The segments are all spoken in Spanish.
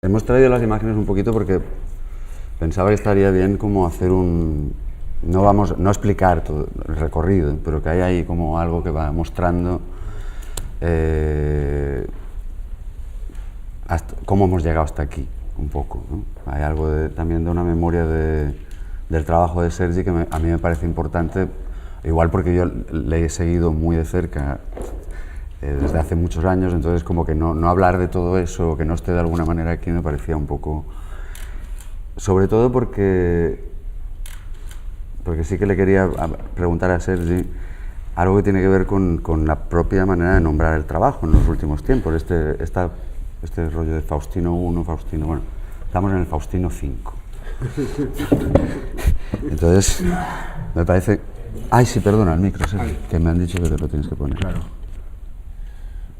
Hemos traído las imágenes un poquito porque pensaba que estaría bien como hacer no explicar todo el recorrido, pero que hay ahí como algo que va mostrando cómo hemos llegado hasta aquí, un poco, ¿no? Hay algo también de una memoria del trabajo de Sergi que a mí me parece importante, igual porque yo le he seguido muy de cerca desde hace muchos años, entonces como que no hablar de todo eso, que no esté de alguna manera aquí, me parecía un poco... Sobre todo porque sí que le quería preguntar a Sergi algo que tiene que ver con la propia manera de nombrar el trabajo en los últimos tiempos, este rollo de Faustino I, Faustino... Bueno, estamos en el Faustino V. Entonces, me parece... Ay, sí, perdona, el micro, Sergi, que me han dicho que te lo tienes que poner. Claro.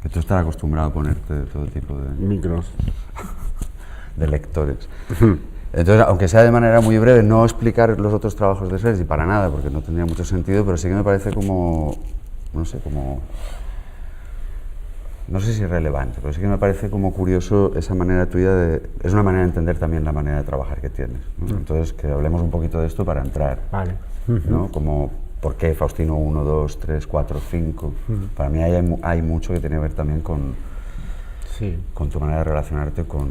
Que tú estás acostumbrado a ponerte todo tipo de... Micros. de lectores. Entonces, aunque sea de manera muy breve, no explicar los otros trabajos de Sergi para nada, porque no tendría mucho sentido, pero sí que me parece como... no sé, como... no sé si es relevante, pero sí que me parece como curioso esa manera tuya de... Es una manera de entender también la manera de trabajar que tienes, ¿no? Entonces, que hablemos un poquito de esto para entrar. Vale. ¿No? Como, ¿por qué Faustino 1, 2, 3, 4, 5? Para mí hay mucho que tiene que ver también con tu manera de relacionarte con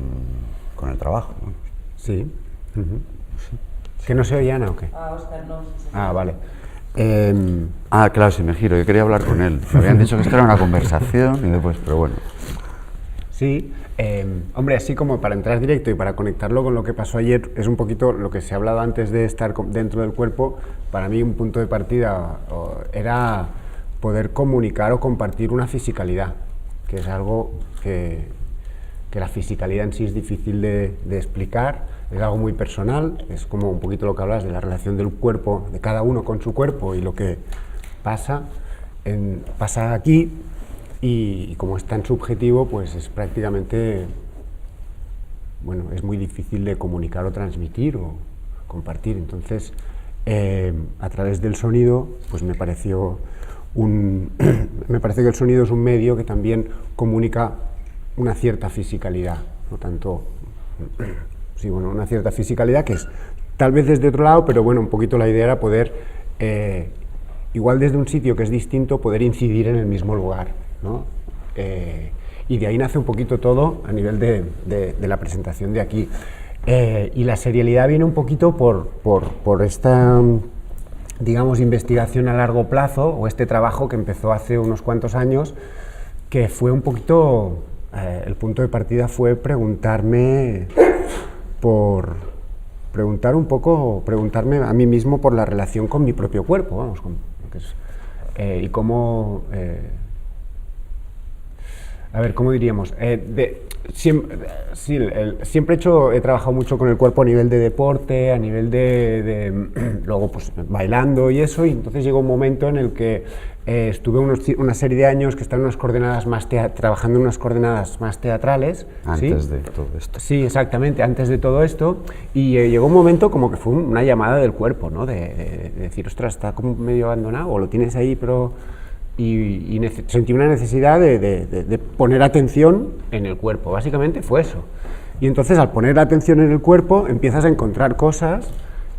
el trabajo, ¿no? Sí. ¿Que no se oye Ana o qué? Óscar, no. Vale. Claro, si me giro, yo quería hablar con él. Me habían dicho que esto era una conversación y después, pero bueno. Sí, hombre, así como para entrar directo y para conectarlo con lo que pasó ayer, es un poquito lo que se ha hablado antes de estar dentro del cuerpo. Para mí un punto de partida era poder comunicar o compartir una fisicalidad, que es algo que la fisicalidad en sí es difícil de explicar, es algo muy personal, es como un poquito lo que hablas de la relación del cuerpo, de cada uno con su cuerpo y lo que pasa aquí. Y como es tan subjetivo, pues es prácticamente, bueno, es muy difícil de comunicar o transmitir o compartir. Entonces, a través del sonido, pues me parece que el sonido es un medio que también comunica una cierta fisicalidad, no tanto, sí, bueno, una cierta fisicalidad que es tal vez desde otro lado, pero bueno, un poquito la idea era poder, igual desde un sitio que es distinto, poder incidir en el mismo lugar, ¿no? Y de ahí nace un poquito todo a nivel de la presentación de aquí. Y la serialidad viene un poquito por esta, digamos, investigación a largo plazo, o este trabajo que empezó hace unos cuantos años, que fue un poquito, el punto de partida fue preguntarme a mí mismo por la relación con mi propio cuerpo, vamos, y cómo... a ver, ¿cómo diríamos? Siempre he trabajado mucho con el cuerpo a nivel de deporte, a nivel luego pues bailando y eso, y entonces llegó un momento en el que estuve una serie de años que estaba en unas coordenadas trabajando en unas coordenadas más teatrales. Antes de todo esto. Sí, exactamente, antes de todo esto, y llegó un momento como que fue una llamada del cuerpo, ¿no? De decir, ostras, está como medio abandonado, o lo tienes ahí, pero... Y sentí una necesidad de poner atención en el cuerpo, básicamente fue eso. Y entonces al poner atención en el cuerpo empiezas a encontrar cosas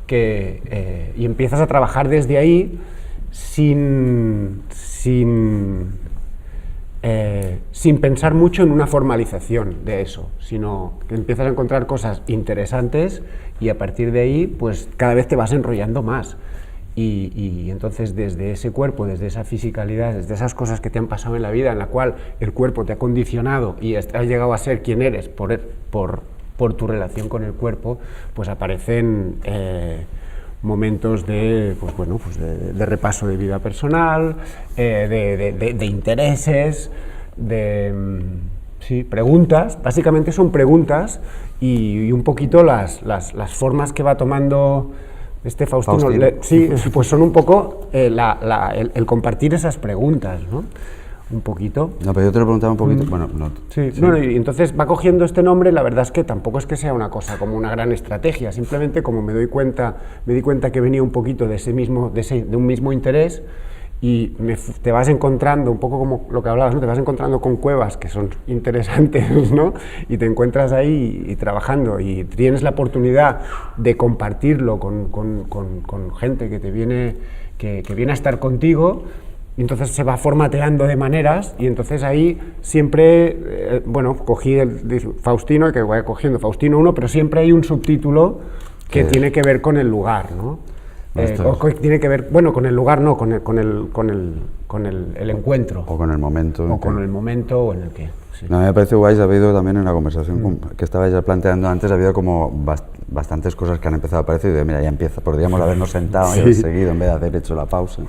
y empiezas a trabajar desde ahí sin pensar mucho en una formalización de eso, sino que empiezas a encontrar cosas interesantes y a partir de ahí pues cada vez te vas enrollando más. Y entonces desde ese cuerpo, desde esa fisicalidad, desde esas cosas que te han pasado en la vida, en la cual el cuerpo te ha condicionado y has llegado a ser quien eres por tu relación con el cuerpo, pues aparecen momentos de repaso de vida personal, de intereses, preguntas. Básicamente son preguntas y un poquito las formas que va tomando Faustino. Sí, pues son un poco el compartir esas preguntas, ¿no? Un poquito. No, pero yo te lo preguntaba un poquito, bueno, no. Sí. Bueno, y entonces va cogiendo este nombre, la verdad es que tampoco es que sea una cosa como una gran estrategia, simplemente como me di cuenta que venía un poquito de un mismo interés y te vas encontrando, un poco como lo que hablabas, ¿no? Te vas encontrando con cuevas que son interesantes, ¿no? Y te encuentras ahí y trabajando y tienes la oportunidad de compartirlo con gente que te viene, que viene a estar contigo, y entonces se va formateando de maneras, y entonces ahí siempre, bueno, cogí Faustino, que voy cogiendo Faustino 1, pero siempre hay un subtítulo que tiene que ver con el lugar, ¿no? O tiene que ver, bueno, con el lugar no, con el encuentro. O con el momento. O con el momento en el que... Sí. No, me parece guay, ha habido también en la conversación que estabais ya planteando antes, ha habido como bastantes cosas que han empezado a aparecer y de, mira, ya empieza, podríamos habernos sentado y haber seguido en vez de haber hecho la pausa.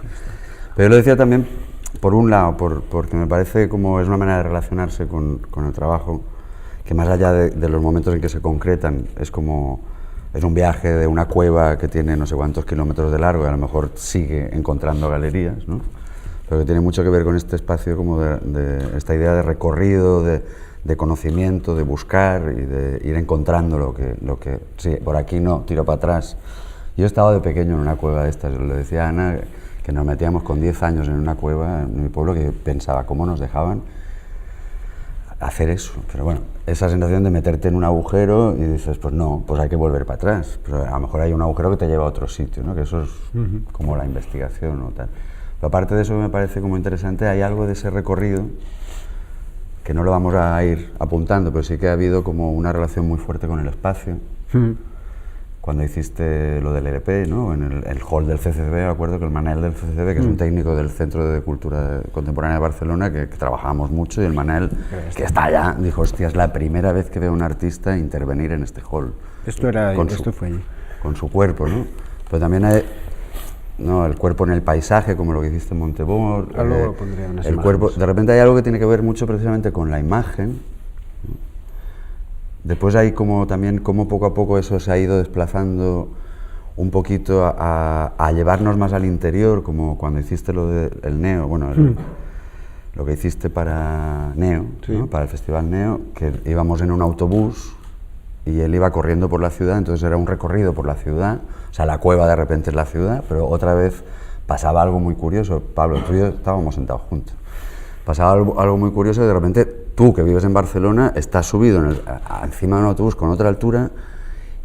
Pero yo lo decía también, por un lado, porque me parece como es una manera de relacionarse con el trabajo, que más allá de los momentos en que se concretan, es como... Es un viaje de una cueva que tiene no sé cuántos kilómetros de largo y a lo mejor sigue encontrando galerías, ¿no? Pero que tiene mucho que ver con este espacio, como de esta idea de recorrido, de conocimiento, de buscar y de ir encontrando lo que sí, por aquí no, tiro para atrás. Yo he estado de pequeño en una cueva de estas, le decía a Ana que nos metíamos con 10 años en una cueva en mi pueblo, que pensaba cómo nos dejaban hacer eso, pero bueno, esa sensación de meterte en un agujero y dices, pues no, pues hay que volver para atrás, pero a lo mejor hay un agujero que te lleva a otro sitio, ¿no? Que eso es como la investigación o tal. Pero aparte de eso me parece como interesante, hay algo de ese recorrido que no lo vamos a ir apuntando, pero sí que ha habido como una relación muy fuerte con el espacio. Cuando hiciste lo del ERP, ¿no? En el hall del CCCB, me acuerdo que el Manel del CCCB, que es un técnico del Centro de Cultura Contemporánea de Barcelona, que trabajábamos mucho, y el Manel, que está allá, dijo, hostia, es la primera vez que veo a un artista intervenir en este hall. Esto fue allí. Con su cuerpo, ¿no? Pero también hay, ¿no? El cuerpo en el paisaje, como lo que hiciste en Montebor. Luego lo pondría unas el cuerpo, de repente hay algo que tiene que ver mucho precisamente con la imagen. Después hay como también cómo poco a poco eso se ha ido desplazando un poquito a llevarnos más al interior, como cuando hiciste lo del Neo, bueno, lo que hiciste para Neo, sí. ¿no? Para el Festival Neo, que íbamos en un autobús y él iba corriendo por la ciudad, entonces era un recorrido por la ciudad, o sea, la cueva de repente es la ciudad, pero otra vez pasaba algo muy curioso. Pablo, tú y yo estábamos sentados juntos. Pasaba algo muy curioso, de repente tú, que vives en Barcelona, estás subido encima de un autobús con otra altura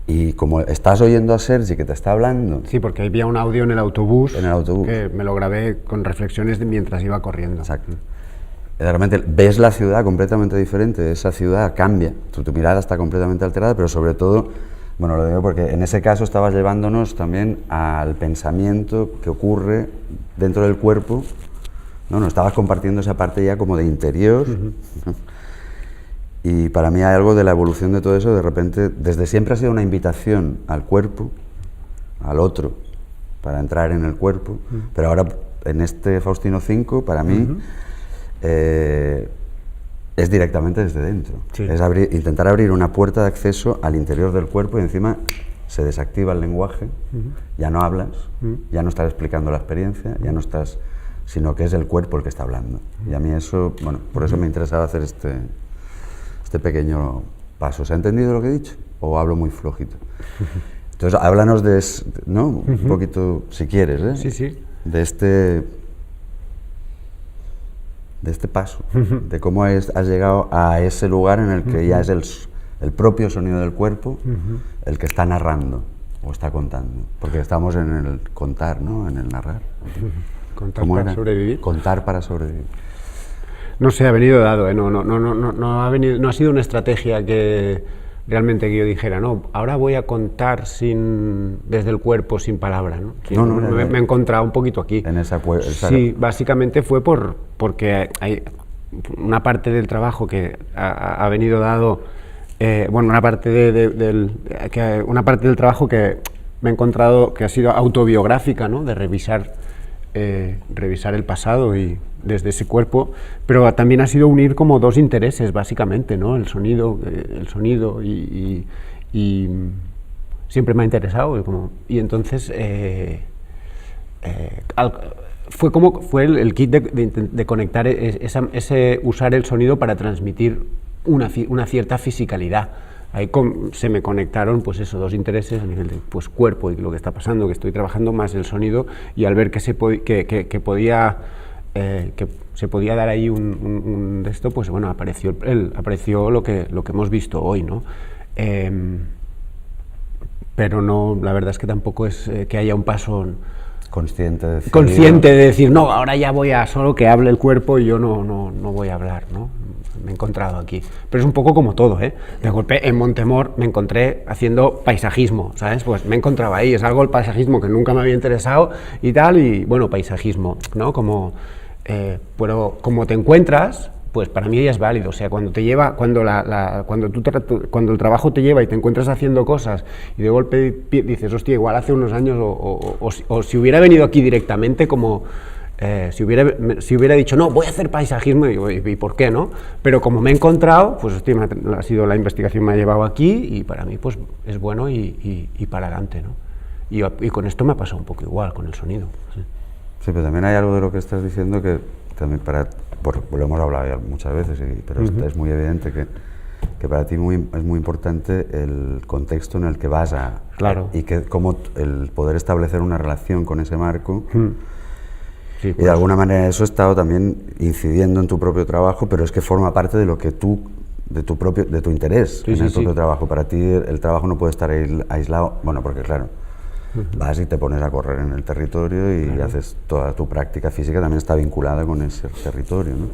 y como estás oyendo a Sergi que te está hablando... Sí, porque había un audio en el autobús. En el autobús. Que me lo grabé con reflexiones mientras iba corriendo. Exacto. De repente ves la ciudad completamente diferente, esa ciudad cambia, tu mirada está completamente alterada, pero sobre todo, bueno, lo digo porque en ese caso estabas llevándonos también al pensamiento que ocurre dentro del cuerpo. No, no, estabas compartiendo esa parte ya como de interior, ¿no? Y para mí hay algo de la evolución de todo eso, de repente, desde siempre ha sido una invitación al cuerpo, al otro, para entrar en el cuerpo, pero ahora en este Faustino 5, para mí, es directamente desde dentro, sí. Es intentar abrir una puerta de acceso al interior del cuerpo y encima se desactiva el lenguaje, ya no hablas, ya no estás explicando la experiencia, ya no estás... sino que es el cuerpo el que está hablando. Y a mí eso, bueno, por eso me interesaba hacer este pequeño paso. ¿Se ha entendido lo que he dicho? ¿O hablo muy flojito? Entonces, háblanos de, ¿no? Un poquito, si quieres, ¿eh? Sí, sí. De este paso, de cómo has llegado a ese lugar en el que ya es el propio sonido del cuerpo el que está narrando o está contando. Porque estamos en el contar, ¿no? En el narrar. Contar para sobrevivir. Contar para sobrevivir. No sé, ha venido dado, ¿eh? No ha sido una estrategia que realmente que yo dijera, no, ahora voy a contar desde el cuerpo, sin palabra, ¿no? Me he encontrado un poquito aquí. En esa sí, básicamente fue porque hay una parte del trabajo que ha venido dado, una parte del trabajo que me he encontrado que ha sido autobiográfica, ¿no? De revisar el pasado y desde ese cuerpo, pero también ha sido unir como dos intereses básicamente, ¿no? El sonido y siempre me ha interesado y entonces fue el kit de conectar usar el sonido para transmitir una cierta fisicalidad ahí se me conectaron pues eso, dos intereses a nivel de pues, cuerpo y lo que está pasando, que estoy trabajando, más el sonido, y al ver que se podía dar ahí un de esto, pues bueno, apareció lo que hemos visto hoy, ¿no? Pero no, la verdad es que tampoco es que haya un paso consciente de decir, no, ahora ya voy a solo que hable el cuerpo y yo no voy a hablar, ¿no? Me he encontrado aquí. Pero es un poco como todo, ¿eh? De golpe en Montemor me encontré haciendo paisajismo, ¿sabes? Pues me encontraba ahí, es algo el paisajismo que nunca me había interesado y tal, y bueno, paisajismo, ¿no? Pero como te encuentras, pues para mí ya es válido. O sea, cuando te lleva, cuando el trabajo te lleva y te encuentras haciendo cosas y de golpe dices, hostia, igual hace unos años o si hubiera venido aquí directamente como si hubiera dicho, no, voy a hacer paisajismo, y ¿por qué no? Pero como me he encontrado, pues hostia, ha sido la investigación me ha llevado aquí y para mí pues es bueno y para adelante, ¿no? Y con esto me ha pasado un poco igual, con el sonido. Sí, pero también hay algo de lo que estás diciendo que también lo hemos hablado ya muchas veces, pero es muy evidente que para ti es muy importante el contexto en el que vas a... Claro. Y que cómo el poder establecer una relación con ese marco. Sí, y de alguna manera eso ha estado también incidiendo en tu propio trabajo, pero es que forma parte de lo que de tu interés en el propio trabajo. Para ti el trabajo no puede estar aislado, bueno, porque claro, vas y te pones a correr en el territorio y haces toda tu práctica física, también está vinculada con ese territorio, ¿no?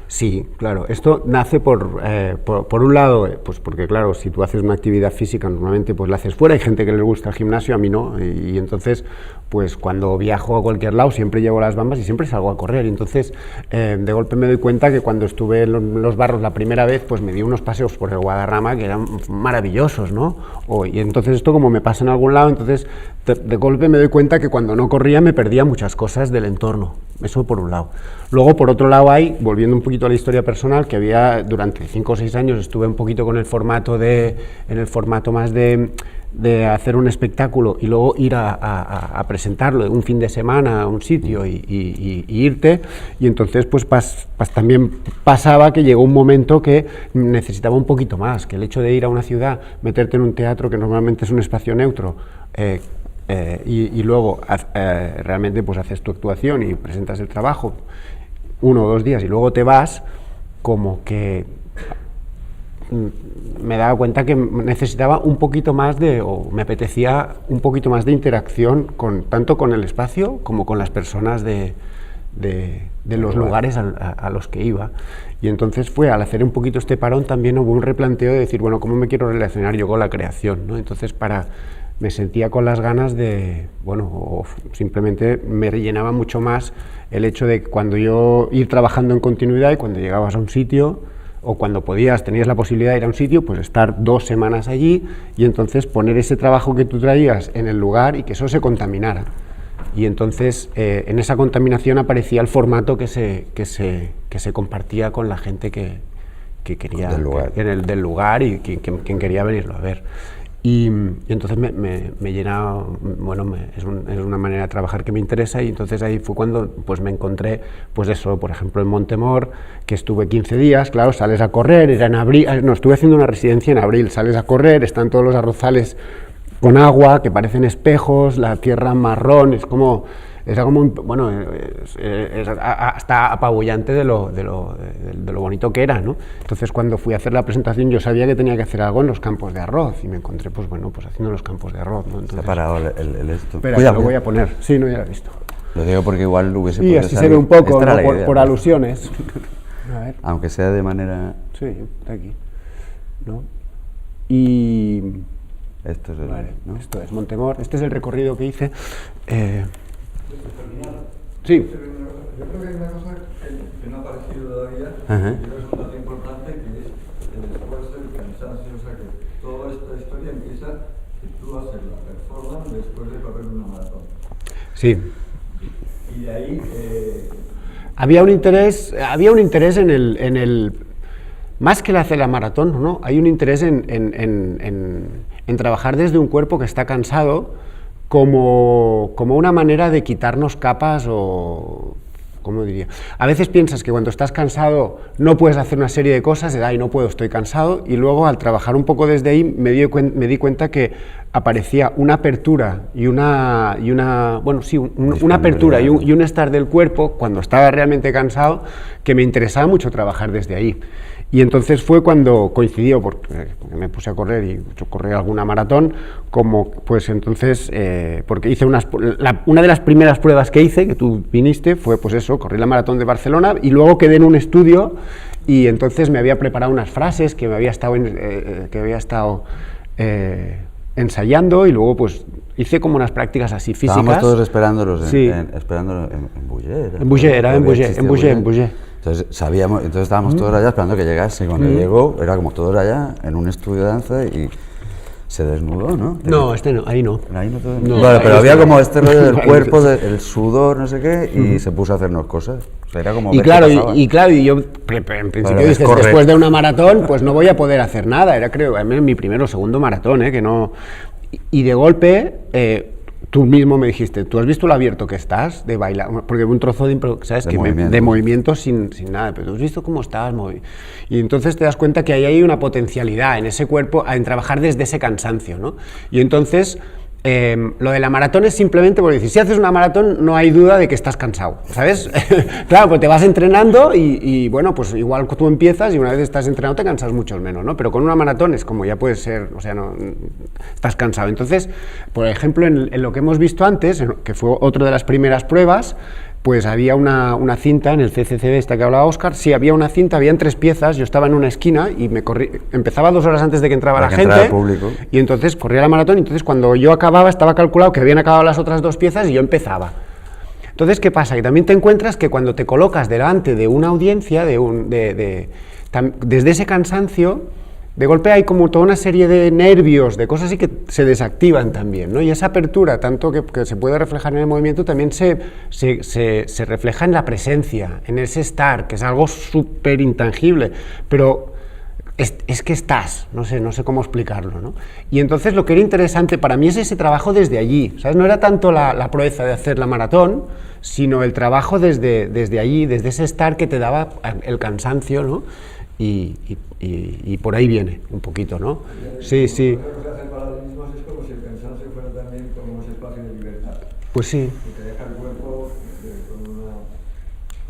Sí, claro. Esto nace por un lado, pues porque claro, si tú haces una actividad física normalmente pues la haces fuera, hay gente que les gusta el gimnasio, a mí no, y entonces pues cuando viajo a cualquier lado siempre llevo las bambas y siempre salgo a correr, y entonces de golpe me doy cuenta que cuando estuve en los barros la primera vez pues me di unos paseos por el Guadarrama que eran maravillosos, ¿no? Y entonces esto como me pasa en algún lado, entonces de golpe me doy cuenta que cuando no corría me perdía muchas cosas del entorno. Eso por un lado. Luego, por otro lado, volviendo un poquito a la historia personal, que había durante 5 o 6 años estuve un poquito con el formato más de hacer un espectáculo y luego ir a presentarlo un fin de semana a un sitio y irte, y entonces pues también pasaba que llegó un momento que necesitaba un poquito más, que el hecho de ir a una ciudad, meterte en un teatro que normalmente es un espacio neutro, y luego realmente pues haces tu actuación y presentas el trabajo 1 o 2 días y luego te vas, como que me daba cuenta que necesitaba un poquito más o me apetecía un poquito más de interacción tanto con el espacio como con las personas de los lugares a los que iba. Y entonces al hacer un poquito este parón también hubo un replanteo de decir, bueno, ¿cómo me quiero relacionar yo con la creación, ¿no? Entonces me sentía con las ganas de, bueno, o simplemente me rellenaba mucho más el hecho de cuando yo ir trabajando en continuidad y cuando llegabas a un sitio o cuando tenías la posibilidad de ir a un sitio, pues estar 2 semanas allí y entonces poner ese trabajo que tú traías en el lugar y que eso se contaminara. Y entonces en esa contaminación aparecía el formato que se compartía con la gente que quería del lugar y quien quería venirlo a ver. Y entonces me llenaba, bueno, es una manera de trabajar que me interesa, y entonces ahí fue cuando pues me encontré, pues eso, por ejemplo en Montemor, que estuve 15 días, claro, sales a correr, era en abril, no, estuve haciendo una residencia en abril, sales a correr, están todos los arrozales con agua, que parecen espejos, la tierra marrón, era como bueno, hasta apabullante de lo bonito que era, ¿no? Entonces cuando fui a hacer la presentación yo sabía que tenía que hacer algo en los campos de arroz y me encontré pues bueno, pues haciendo los campos de arroz, ¿no? Entonces, está parado el esto. Espera, cuidado, lo voy a poner. Sí, no, ya lo he visto. Lo digo porque igual hubiese podido salir. Y así se ve un poco, ¿no? por alusiones. A ver. Aunque sea de manera... Sí, está aquí, ¿no? Y... Esto es ¿no? Esto es Montemor, este es el recorrido que hice. Sí. Yo creo que hay una cosa que no ha aparecido todavía, y creo que es un dato importante, que es el esfuerzo, el cansancio, o sea que toda esta historia empieza que tú haces la performance después de correr una maratón. Sí. Y de ahí... Había un interés en el más que hacer la maratón, ¿no? Hay un interés en trabajar desde un cuerpo que está cansado, como una manera de quitarnos capas o ¿cómo diría? A veces piensas que cuando estás cansado no puedes hacer una serie de cosas, ay, no puedo, estoy cansado, y luego al trabajar un poco desde ahí me di cuenta que aparecía una apertura y una apertura y un estar del cuerpo cuando estaba realmente cansado que me interesaba mucho trabajar desde ahí. Y entonces fue cuando coincidió, porque me puse a correr y corrí alguna maratón, como pues entonces, porque hice una de las primeras pruebas que hice, que tú viniste, fue pues eso, corrí la maratón de Barcelona y luego quedé en un estudio y entonces me había preparado unas frases que había estado ensayando y luego pues hice como unas prácticas así físicas. Estábamos todos esperándolos sí. esperándolo en Bouger. En Bouger. Entonces estábamos todos allá esperando que llegase. Y cuando llegó, era como todos allá en un estudio de danza y se desnudó, ¿no? No, ahí no. Ahí no todo. No, vale, pero había como no. este rollo del cuerpo, el sudor, no sé qué, y se puso a hacernos cosas. O sea, era como y claro, y yo en principio dices, después de una maratón, pues no voy a poder hacer nada. Era creo mi primero o segundo maratón, que no. Y de golpe. Tú mismo me dijiste, ¿tú has visto lo abierto que estás de bailar? Porque un trozo ¿sabes? De movimiento sin nada, pero tú has visto cómo estás y entonces te das cuenta que ahí hay una potencialidad en ese cuerpo, en trabajar desde ese cansancio, ¿no? Y entonces, lo de la maratón es simplemente porque si haces una maratón no hay duda de que estás cansado, ¿sabes? Claro, pues te vas entrenando y bueno, pues igual tú empiezas y una vez estás entrenado te cansas mucho menos, ¿no? Pero con una maratón es como ya puedes ser, o sea, no estás cansado. Entonces, por ejemplo, en lo que hemos visto antes, que fue otra de las primeras pruebas, pues había una cinta en el CCCB esta que hablaba Óscar, sí, había una cinta, habían 3 piezas, yo estaba en una esquina y empezaba 2 horas antes de que entraba la gente, y entonces corría la maratón, y entonces cuando yo acababa estaba calculado que habían acabado las otras 2 piezas y yo empezaba. Entonces, ¿qué pasa? Que también te encuentras que cuando te colocas delante de una audiencia, desde ese cansancio, de golpe hay como toda una serie de nervios, de cosas así que se desactivan también, ¿no? Y esa apertura, tanto que se puede reflejar en el movimiento, también se refleja en la presencia, en ese estar, que es algo súper intangible, pero es que estás, no sé cómo explicarlo, ¿no? Y entonces lo que era interesante para mí es ese trabajo desde allí, ¿sabes? No era tanto la proeza de hacer la maratón, sino el trabajo desde allí, desde ese estar que te daba el cansancio, ¿no? Y por ahí viene un poquito, ¿no? Sí. Lo que hace paralelismos es como si el cansancio fuera también como ese espacio de libertad. Pues sí. Que te deja el cuerpo con una...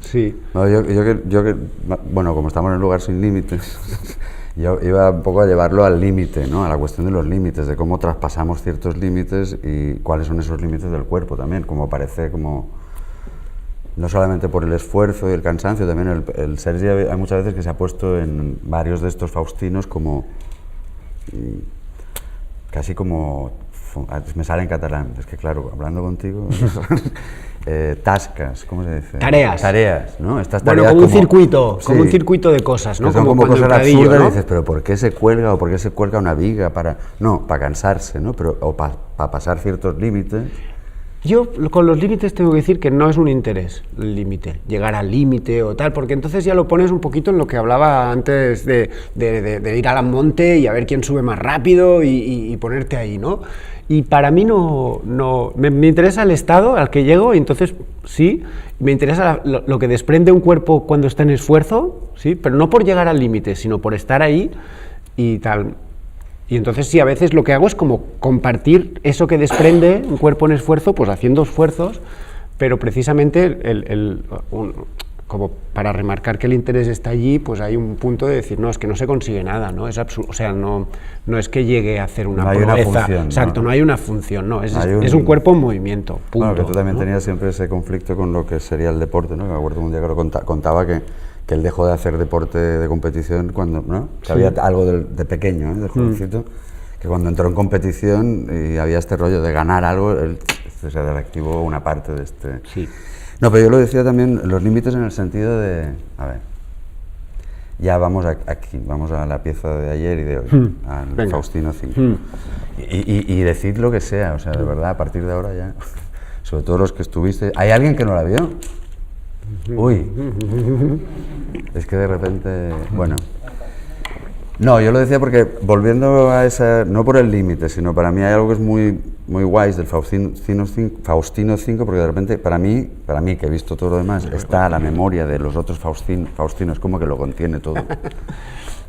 Sí. No, bueno, como estamos en un lugar sin límites, yo iba un poco a llevarlo al límite, ¿no? A la cuestión de los límites, de cómo traspasamos ciertos límites y cuáles son esos límites del cuerpo también, como parece como... No solamente por el esfuerzo y el cansancio, también el Sergi hay muchas veces que se ha puesto en varios de estos faustinos como... casi como... me sale en catalán, es que claro, hablando contigo... tascas, ¿cómo se dice? Tareas, ¿no? Estas tareas como un circuito, sí, como un circuito de cosas, ¿no? Que son como cosas absurdas, ¿no? Y dices, pero ¿por qué se cuelga o por qué se cuelga una viga para...? No, para cansarse, ¿no? Pero, o para pasar ciertos límites... Yo con los límites tengo que decir que no es un interés el límite, llegar al límite o tal, porque entonces ya lo pones un poquito en lo que hablaba antes de ir al monte y a ver quién sube más rápido y ponerte ahí, ¿no? Y para mí me interesa el estado al que llego y entonces sí, me interesa lo que desprende un cuerpo cuando está en esfuerzo, sí, pero no por llegar al límite, sino por estar ahí y tal. Y entonces sí, a veces lo que hago es como compartir eso que desprende un cuerpo en esfuerzo, pues haciendo esfuerzos, pero precisamente como para remarcar que el interés está allí, pues hay un punto de decir, no, es que no se consigue nada, ¿no? Es absurdo, o sea, no es que llegue a hacer una proeza. Una función, exacto, no hay una función, no, es un cuerpo en movimiento, punto. Claro, que tú también ¿no? tenías siempre ese conflicto con lo que sería el deporte, ¿no? Me acuerdo un día que lo contaba que él dejó de hacer deporte de competición cuando, ¿no? Que había algo de pequeño, de jovencito, que cuando entró en competición y había este rollo de ganar algo, él se reactivó una parte de este... Sí. No, pero yo lo decía también, los límites en el sentido de... A ver, ya vamos aquí, vamos a la pieza de ayer y de hoy, al Venga. Faustino 5. Y decid lo que sea, o sea, de verdad, a partir de ahora ya, sobre todo los que estuviste... ¿Hay alguien que no la vio? Uy, es que de repente, bueno, no, yo lo decía porque volviendo a esa, no por el límite, sino para mí hay algo que es muy muy guays del Faustino 5, porque de repente, para mí, que he visto todo lo demás, está la memoria de los otros Faustinos, como que lo contiene todo.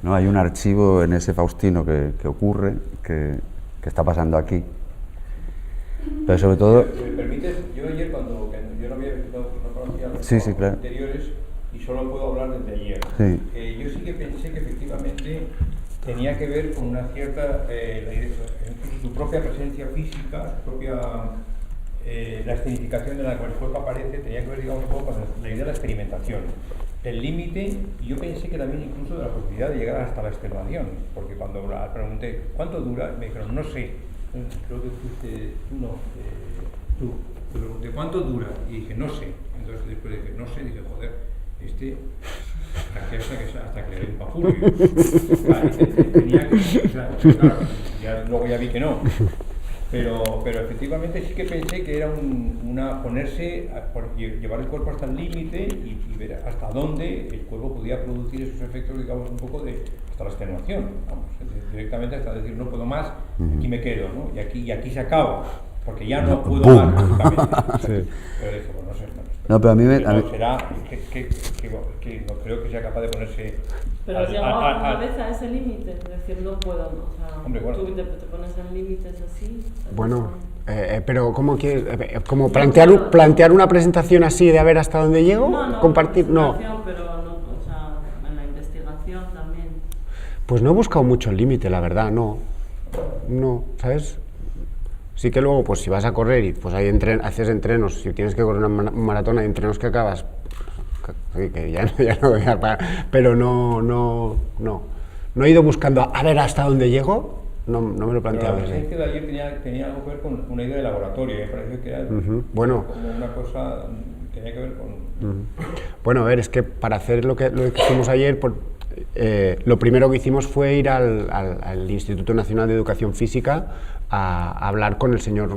¿No? Hay un archivo en ese Faustino que ocurre, que está pasando aquí. Pero sobre todo... ¿Me permites? Yo ayer, cuando yo no conocía los sí, claro. anteriores, y solo puedo hablar desde ayer, sí. Yo sí que pensé que efectivamente tenía que ver con una cierta, su propia presencia física, su propia, la escenificación de la que el cuerpo aparece, tenía que ver, digamos, un poco con la idea de la experimentación. El límite, yo pensé que también incluso de la posibilidad de llegar hasta la extenuación, porque cuando pregunté ¿cuánto dura? Me dijeron, no sé, creo que fuiste tú, te pregunté ¿cuánto dura? Y dije, no sé. Entonces después dije, no sé, dije, joder, hasta que le dé un papullo. Tenía que, claro, luego ya vi que no. Pero efectivamente sí que pensé que era llevar el cuerpo hasta el límite y ver hasta dónde el cuerpo podía producir esos efectos, digamos, un poco hasta la extenuación, vamos, directamente hasta decir no puedo más, aquí me quedo, ¿no? Y aquí se acaba, porque ya no puedo más, básicamente. Sí. Pero dije, bueno, no sé. No, pero a mí será que no creo que sea capaz de ponerse... Pero has llegado alguna vez a ese límite, es decir, no puedo, ¿no? O sea, hombre, bueno. Tú te pones en límites así. Bueno, pero ¿cómo quieres? ¿Como plantear una presentación así de a ver hasta dónde llego? No, compartir, no. Pero no, o sea, en la investigación también. Pues no he buscado mucho el límite, la verdad, no, ¿sabes? Sí que luego, pues si vas a correr y pues hay haces entrenos, si tienes que correr una maratón, hay entrenos que acabas, que ya no voy a parar, pero no he ido buscando a ver hasta dónde llego, no me lo he planteado. Pero la presencia de ayer tenía algo que ver con una idea de laboratorio, me pareció que era bueno, como una cosa, tenía que ver con... Bueno, a ver, es que para hacer lo que hicimos ayer, lo primero que hicimos fue ir al Instituto Nacional de Educación Física a hablar con el señor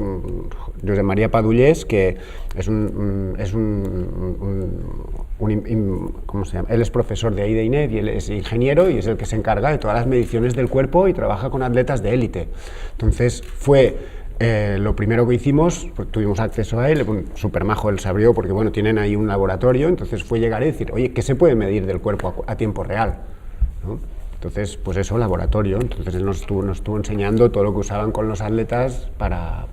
Josep María Padullés, que es ¿cómo se llama? Él es profesor de ahí de INED y él es ingeniero y es el que se encarga de todas las mediciones del cuerpo y trabaja con atletas de élite. Entonces fue lo primero que hicimos, pues, tuvimos acceso a él, súper majo, él se abrió porque bueno, tienen ahí un laboratorio, entonces fue llegar y decir, oye, ¿qué se puede medir del cuerpo a tiempo real? ¿No? Entonces, pues eso, laboratorio. Entonces él nos estuvo enseñando todo lo que usaban con los atletas para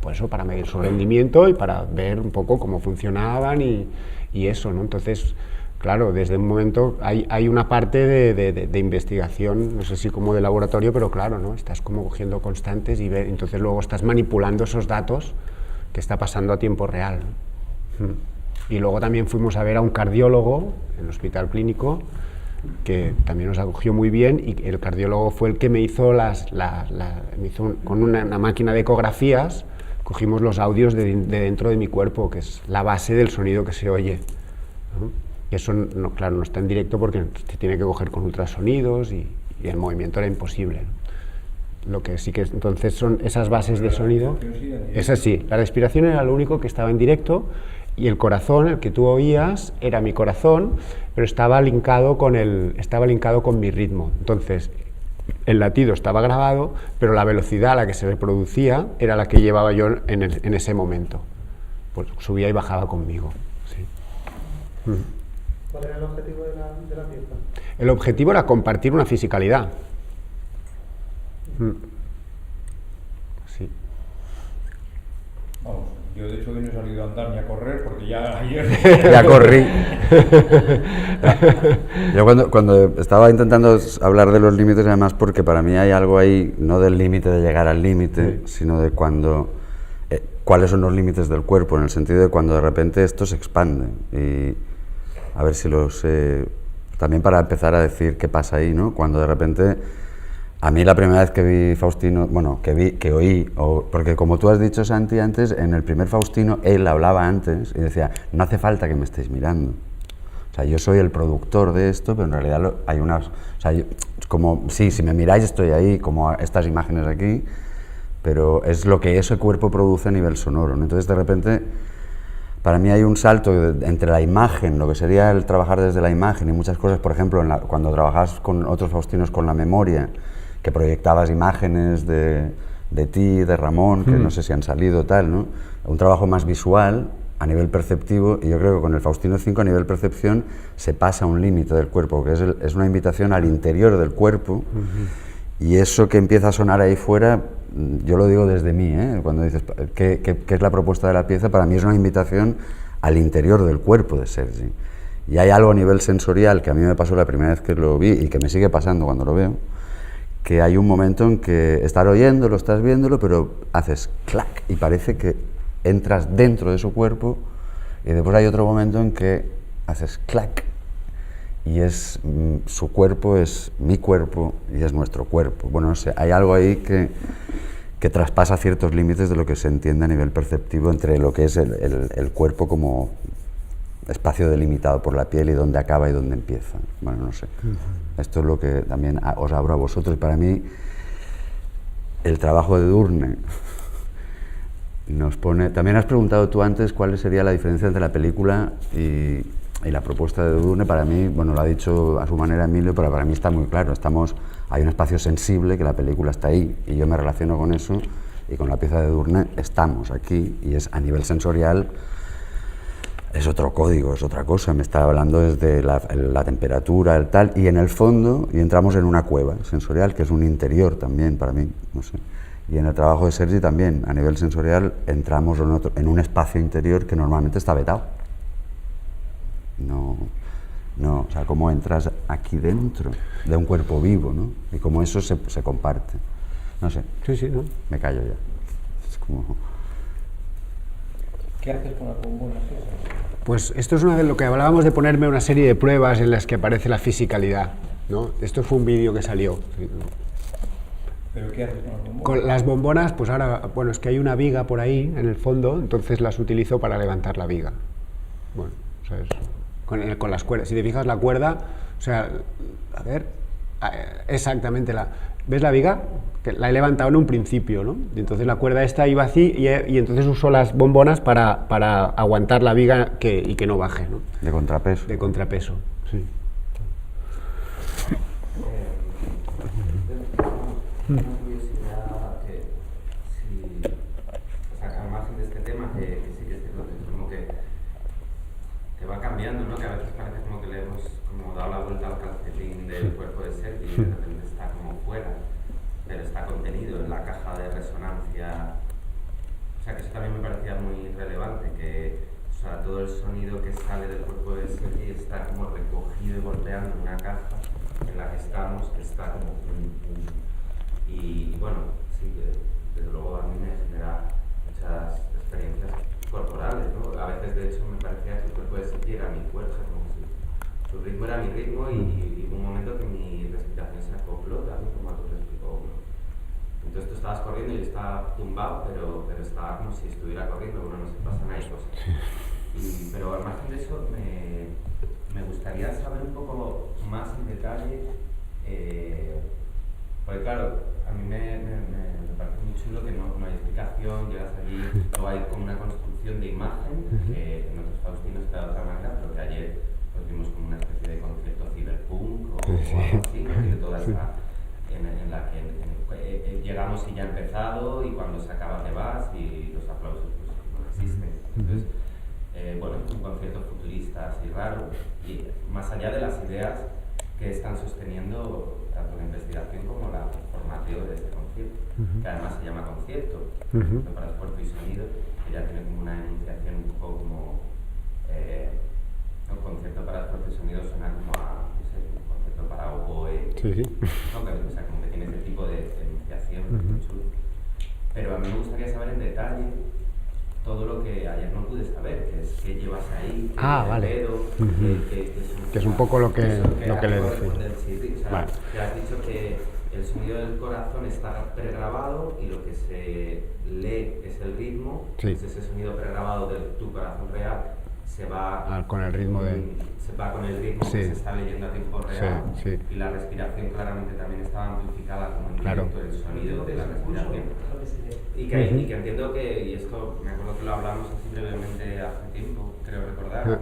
medir su rendimiento y para ver un poco cómo funcionaban y eso, ¿no? Entonces, claro, desde un momento hay una parte de investigación, no sé si como de laboratorio, pero claro, ¿no? Estás como cogiendo constantes y entonces luego estás manipulando esos datos que está pasando a tiempo real, ¿no? Y luego también fuimos a ver a un cardiólogo en el hospital clínico, que también nos acogió muy bien, y el cardiólogo fue el que me hizo con una máquina de ecografías, cogimos los audios de dentro de mi cuerpo, que es la base del sonido que se oye, ¿no? Y eso, no, claro, no está en directo porque se tiene que coger con ultrasonidos y el movimiento era imposible, ¿no? Lo que sí que entonces son esas bases de sonido, esas sí, la respiración era lo único que estaba en directo. Y el corazón, el que tú oías, era mi corazón, pero estaba linkado con mi ritmo. Entonces, el latido estaba grabado, pero la velocidad a la que se reproducía era la que llevaba yo en ese momento. Pues subía y bajaba conmigo. Sí. ¿Cuál era el objetivo de la pieza? El objetivo era compartir una fisicalidad. Sí. Vamos. Yo de hecho hoy no he salido a andar ni a correr porque ya ayer... Ya corrí. Yo cuando estaba intentando hablar de los límites, además porque para mí hay algo ahí, no del límite de llegar al límite, sino de cuáles son los límites del cuerpo, en el sentido de cuando de repente esto se expande. Y a ver si también para empezar a decir qué pasa ahí, ¿no? Cuando de repente... A mí la primera vez que vi Faustino, bueno, que oí, porque como tú has dicho, Santi, antes, en el primer Faustino, él hablaba antes y decía, no hace falta que me estéis mirando. O sea, yo soy el productor de esto, pero en realidad hay unas... O sea, como, sí, si me miráis estoy ahí, como estas imágenes aquí, pero es lo que ese cuerpo produce a nivel sonoro, ¿no? Entonces, de repente, para mí hay un salto entre la imagen, lo que sería el trabajar desde la imagen y muchas cosas, por ejemplo, cuando trabajabas con otros Faustinos con la memoria, que proyectabas imágenes de de ti, de Ramón, que no sé si han salido tal, ¿no? Un trabajo más visual a nivel perceptivo, y yo creo que con el Faustino 5 a nivel percepción se pasa un límite del cuerpo, que es una invitación al interior del cuerpo, y eso que empieza a sonar ahí fuera, yo lo digo desde mí, cuando dices ¿qué es la propuesta de la pieza? Para mí es una invitación al interior del cuerpo de Sergi. Y hay algo a nivel sensorial que a mí me pasó la primera vez que lo vi y que me sigue pasando cuando lo veo, que hay un momento en que estás oyéndolo, estás viéndolo, pero haces clac y parece que entras dentro de su cuerpo, y después hay otro momento en que haces clac y es su cuerpo, es mi cuerpo y es nuestro cuerpo. Bueno, no sé, hay algo ahí que traspasa ciertos límites de lo que se entiende a nivel perceptivo entre lo que es el cuerpo como espacio delimitado por la piel y dónde acaba y dónde empieza. Bueno, no sé. Esto es lo que también os abro a vosotros. Para mí, el trabajo de Edurne nos pone... También has preguntado tú antes cuál sería la diferencia entre la película y la propuesta de Edurne. Para mí, bueno, lo ha dicho a su manera Emilio, pero para mí está muy claro. Hay un espacio sensible, que la película está ahí, y yo me relaciono con eso, y con la pieza de Edurne estamos aquí, y es a nivel sensorial... Es otro código, es otra cosa, me está hablando desde la temperatura, el tal, y en el fondo, y entramos en una cueva sensorial, que es un interior también para mí, no sé. Y en el trabajo de Sergi también, a nivel sensorial, entramos en un espacio interior que normalmente está vetado. No, o sea, cómo entras aquí dentro de un cuerpo vivo, ¿no? Y cómo eso se comparte. No sé. Sí, ¿no? Me callo ya. Es como... ¿Qué haces con las bombonas esas? Pues esto es una de lo que hablábamos de ponerme una serie de pruebas en las que aparece la fisicalidad, ¿no? Esto fue un vídeo que salió. ¿Pero qué haces con las bombonas? Con las bombonas, pues ahora, bueno, es que hay una viga por ahí en el fondo, entonces las utilizo para levantar la viga. Bueno, ¿sabes? Con las cuerdas. Si te fijas la cuerda, o sea, a ver, exactamente ¿ves la viga? Que la he levantado en un principio, ¿no? Y entonces la cuerda esta iba así y entonces uso las bombonas para aguantar la viga y que no baje, ¿no? De contrapeso. De contrapeso, sí. Una curiosidad que si, o sea, al margen de este tema, que sí que es cierto que como que va cambiando, ¿no? Que a veces parece como que le hemos como dado la vuelta al calcetín del cuerpo de Sergi y de repente está como fuera, pero está contenido en la caja de resonancia. O sea, que eso también me parecía muy relevante, que o sea, todo el sonido que sale del cuerpo de Sergi está como recogido y golpeando en una caja en la que estamos, que está como y bueno, sí, desde luego a mí me genera muchas experiencias corporales, ¿no? A veces, de hecho, me parecía que el cuerpo de Sergi era mi cuerpo, como si su ritmo era mi ritmo y hubo un momento que mi respiración se acopló, también como a tu respiración. Entonces tú estabas corriendo y yo estaba tumbado, pero estaba como si estuviera corriendo, bueno, no se pasan ahí cosas. Pero al margen de eso, me gustaría saber un poco más en detalle, porque claro, a mí me parece muy chulo que no hay explicación, llegas allí, luego hay como una construcción de imagen, que en otros Faustinos está de otra manera, pero que ayer pues, vimos como una especie de concierto cyberpunk o algo así, ¿no? Y de toda esta, en la que llegamos y ya ha empezado, y cuando se acaba te vas, y los aplausos pues no existen. Entonces, bueno, es un concierto futurista así raro, y más allá de las ideas que están sosteniendo tanto la investigación como la formación de este concierto, que además se llama concierto, para cuerpo y sonido, que ya tiene como una enunciación un poco como un concierto para cuerpo y sonido suena como a, no sé, un concierto para oboe, ¿no? O sea, como que tiene ese tipo de enunciación muy chulo. Pero a mí me gustaría saber en detalle todo lo que ayer no pude saber, que es qué llevas ahí, qué vale. dedo, Que es un poco lo que le decía. Vale. Que has dicho que el sonido del corazón está pregrabado y lo que se lee es el ritmo, pues ese sonido pregrabado de tu corazón real se va con el ritmo que se está leyendo a tiempo real, y la respiración claramente también estaba amplificada como en directo el sonido de la respiración. Y que entiendo que, y esto me acuerdo que lo hablamos así brevemente hace tiempo, creo recordar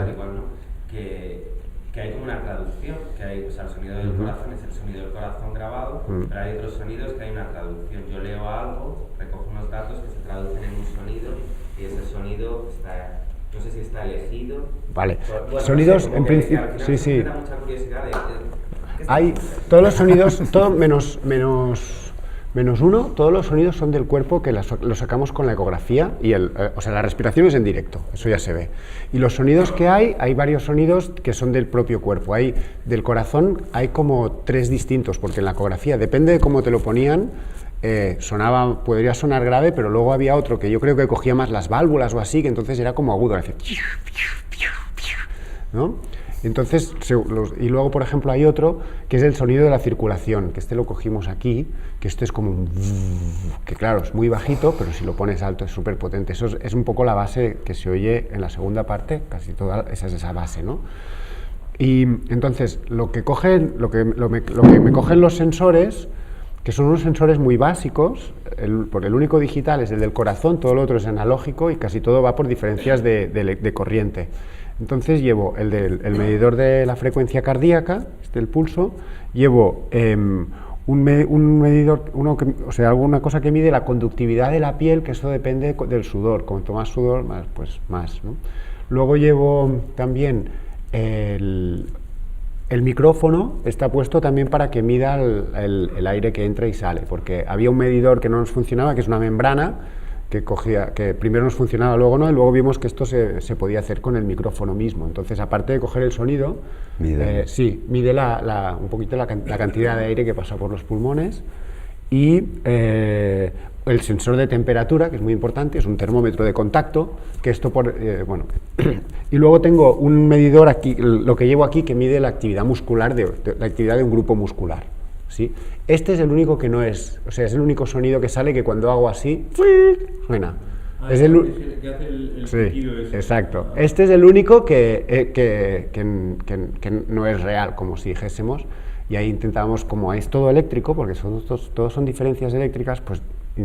igual, ¿no? Que que hay como una traducción, que hay, o sea, el sonido del corazón es el sonido del corazón grabado, pero hay otros sonidos que hay una traducción. Yo leo algo, recojo unos datos que se traducen en un sonido y ese sonido está, no sé si está elegido. Vale, Bueno, sonidos no sé, en principio, al final sí, sí. Me da mucha curiosidad de ¿qué está Hay pasando? todos los sonidos, todo menos uno, todos los sonidos son del cuerpo que los sacamos con la ecografía y o sea, la respiración es en directo, eso ya se ve. Y los sonidos que hay varios sonidos que son del propio cuerpo. Del corazón hay como 3 distintos, porque en la ecografía, depende de cómo te lo ponían, podría sonar grave, pero luego había otro que yo creo que cogía más las válvulas o así, que entonces era como agudo, ¿no? Entonces, y luego, por ejemplo, hay otro que es el sonido de la circulación, que este lo cogimos aquí, que este es como un... que claro, es muy bajito, pero si lo pones alto es súper potente. Eso es un poco la base que se oye en la segunda parte, casi toda esa es esa base, ¿no? Y entonces, lo que me cogen los sensores, que son unos sensores muy básicos, el único digital es el del corazón, todo lo otro es analógico y casi todo va por diferencias de corriente. Entonces llevo el medidor de la frecuencia cardíaca, el pulso, llevo un medidor, o sea, alguna cosa que mide la conductividad de la piel, que eso depende del sudor, cuanto más sudor, pues más, ¿no? Luego llevo también el micrófono, está puesto también para que mida el aire que entra y sale, porque había un medidor que no nos funcionaba, que es una membrana, que primero nos funcionaba, luego no, y luego vimos que esto se podía hacer con el micrófono mismo. Entonces, aparte de coger el sonido, mide un poquito la cantidad de aire que pasa por los pulmones, y el sensor de temperatura, que es muy importante, es un termómetro de contacto, que esto bueno, y luego tengo un medidor aquí, lo que llevo aquí, que mide la actividad muscular, la actividad de un grupo muscular, ¿sí? Este es el único que no es, o sea, es el único sonido que sale que cuando hago así, suena. Es que hace el sí, ese. exacto. Este es el único que no es real, como si dijésemos, y ahí intentábamos, como es todo eléctrico, porque todos son diferencias eléctricas, pues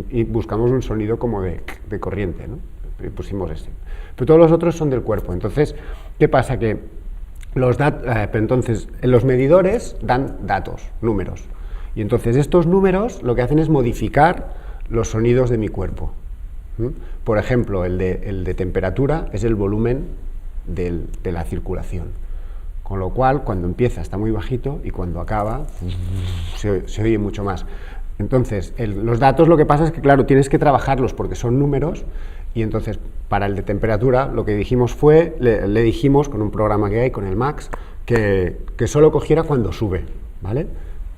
y buscamos un sonido como de corriente, ¿no? Y pusimos este. Pero todos los otros son del cuerpo. Entonces, ¿qué pasa? Que entonces, los medidores dan datos, números. Y entonces estos números lo que hacen es modificar los sonidos de mi cuerpo. Por ejemplo, el de temperatura es el volumen de la circulación. Con lo cual, cuando empieza está muy bajito y cuando acaba se oye mucho más. Entonces, los datos lo que pasa es que, claro, tienes que trabajarlos porque son números, y entonces, para el de temperatura, lo que dijimos fue, le dijimos con un programa que hay, con el Max, que solo cogiera cuando sube, ¿vale?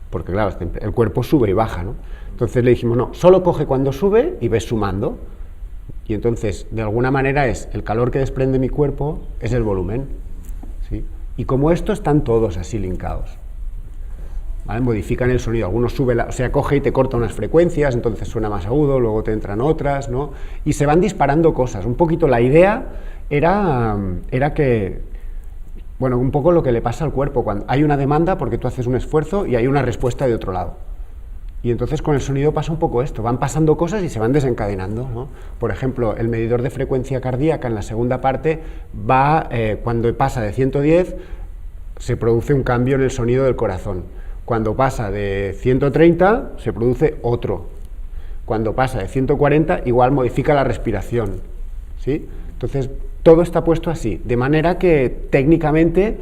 Porque, claro, el cuerpo sube y baja, ¿no? Entonces le dijimos, no, solo coge cuando sube y ves sumando. Y entonces, de alguna manera, el calor que desprende mi cuerpo es el volumen, ¿sí? Y como esto, están todos así linkados, ¿vale? Modifican el sonido, algunos o sea, coge y te corta unas frecuencias, entonces suena más agudo, luego te entran otras, ¿no? Y se van disparando cosas. Un poquito la idea era que, bueno, un poco lo que le pasa al cuerpo, cuando hay una demanda porque tú haces un esfuerzo y hay una respuesta de otro lado. Y entonces con el sonido pasa un poco esto, van pasando cosas y se van desencadenando, ¿no? Por ejemplo, el medidor de frecuencia cardíaca en la segunda parte cuando pasa de 110, se produce un cambio en el sonido del corazón. Cuando pasa de 130, se produce otro. Cuando pasa de 140, igual modifica la respiración, ¿sí? Entonces, todo está puesto así, de manera que técnicamente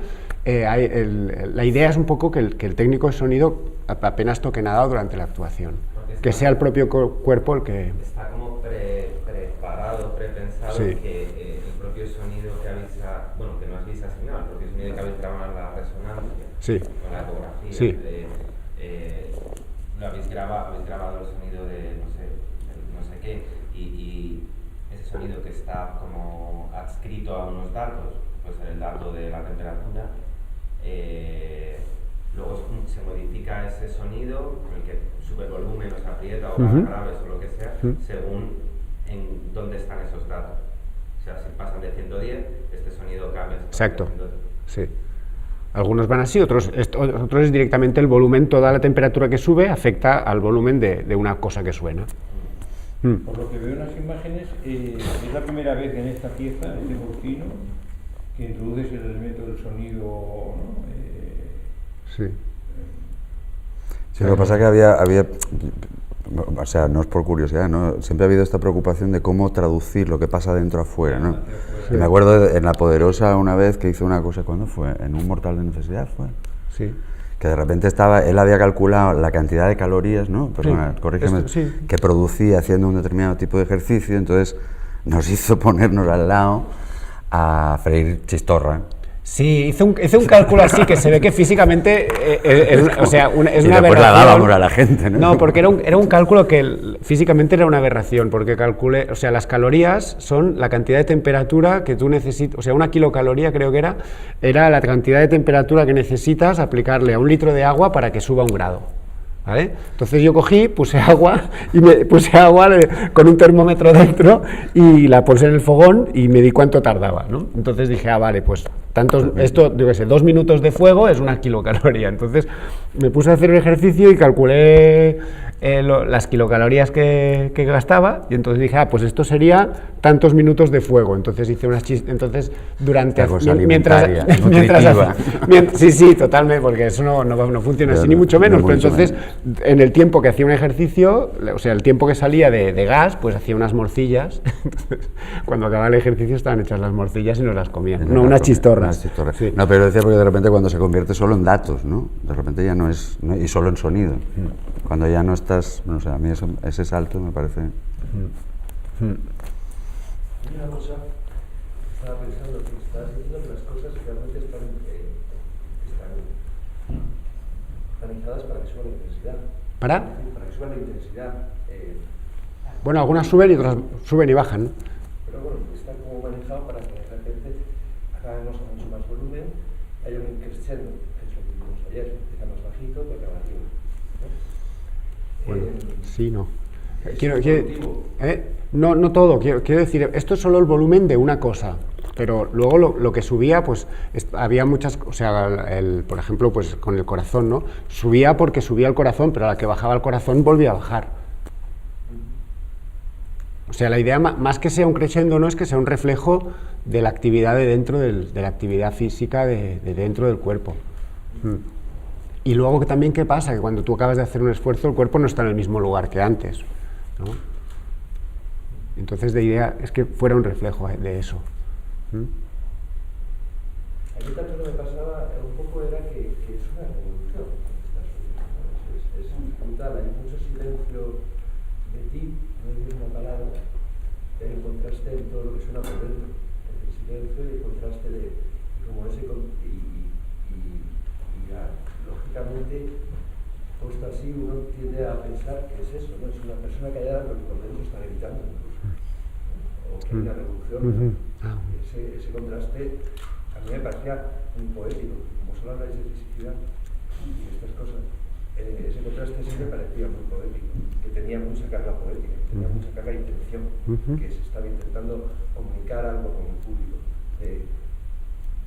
la idea es un poco que el técnico de sonido apenas toque nada durante la actuación, que sea el propio cuerpo el que... Está como preparado, prepensado, sí. Que el propio sonido que avisa, bueno, que no avisa señal, el propio sonido que habéis grabado en la resonancia, sí. con la ecografía, sí. Lo habéis grabado el sonido de no sé qué, y ese sonido que está como adscrito a unos datos, pues el dato de la temperatura, luego se modifica ese sonido, en el que sube el volumen o se aprieta o baja graves o lo que sea, según en dónde están esos datos. O sea, si pasan de 110, este sonido cambia. Exacto, sí. Algunos van así, otros es directamente el volumen, toda la temperatura que sube afecta al volumen de una cosa que suena. Por lo que veo en las imágenes, es la primera vez en esta pieza, este porcino, que introduces el elemento del sonido, ¿no? Sí. Sí, lo que pasa es que había, o sea, no es por curiosidad, ¿no? Siempre ha habido esta preocupación de cómo traducir lo que pasa dentro afuera, ¿no? Sí. Y me acuerdo en La Poderosa una vez que hizo una cosa, ¿cuándo fue? En Un Mortal de Necesidad, ¿fue? Sí. Que de repente él había calculado la cantidad de calorías, ¿no? Perdona, corrígeme, sí. que producía haciendo un determinado tipo de ejercicio, entonces nos hizo ponernos al lado a freír chistorra. Sí, hice un cálculo así que se ve que físicamente o sea, es y una después la aberración. dábamos a la gente, ¿no? No, porque era un cálculo que físicamente era una aberración, porque calculé, o sea, las calorías son la cantidad de temperatura que tú necesitas, o sea, 1 kilocaloría creo que era la cantidad de temperatura que necesitas aplicarle a 1 litro de agua para que suba 1 grado. ¿Vale? Entonces yo cogí, puse agua con un termómetro dentro y la puse en el fogón y me di cuánto tardaba, ¿no? Entonces dije, vale, pues esto, yo qué sé, 2 minutos de fuego es 1 kilocaloría. Entonces me puse a hacer el ejercicio y calculé las kilocalorías que gastaba y entonces dije, pues esto sería tantos minutos de fuego. Entonces hice entonces durante mientras sí, totalmente, porque eso no funciona así ni mucho menos, pero entonces en el tiempo que hacía un ejercicio, o sea, el tiempo que salía de gas, pues hacía unas morcillas. Entonces, cuando acababa el ejercicio estaban hechas las morcillas y nos las comían. No, unas chistorras. Sí. No, pero decía porque de repente cuando se convierte solo en datos, ¿no? De repente ya no es, y solo en sonido. Cuando ya no estás, no sé, a mí ese salto me parece... Una cosa, estaba pensando que estabas diciendo que las cosas realmente están organizadas para que suba la intensidad. ¿Para? Para que suba la intensidad. Bueno, algunas suben y otras suben y bajan, ¿no? Pero bueno, está como manejado para que de repente acabemos a mucho más volumen, haya un crescendo, que es lo que vimos ayer, empieza más bajito, pero acaba arriba. Bueno, sí, no. No todo, quiero decir, esto es solo el volumen de una cosa, pero luego lo que subía, pues había muchas, o sea, por ejemplo, pues con el corazón, ¿no? Subía porque subía el corazón, pero a la que bajaba el corazón volvía a bajar. O sea, la idea, más que sea un crescendo, no es que sea un reflejo de la actividad de dentro, de la actividad física de dentro del cuerpo. Y luego que también, ¿qué pasa? Que cuando tú acabas de hacer un esfuerzo, el cuerpo no está en el mismo lugar que antes, ¿no? Entonces, la idea es que fuera un reflejo de eso. A mí también lo que me pasaba un poco era que es una revolución. Es brutal, hay mucho silencio de ti, no dices una palabra, el contraste en todo lo que suena por dentro. El silencio y el contraste de como ese lógicamente, puesto así, uno tiende a pensar que es eso, ¿no? Es una persona callada pero que por dentro está gritando incluso, o que hay una revolución. Ese contraste a mí me parecía muy poético, como solo habláis de fisicidad y estas cosas, ese contraste siempre parecía muy poético, que tenía mucha carga poética, que tenía mucha carga de intención, que se estaba intentando comunicar algo con el público de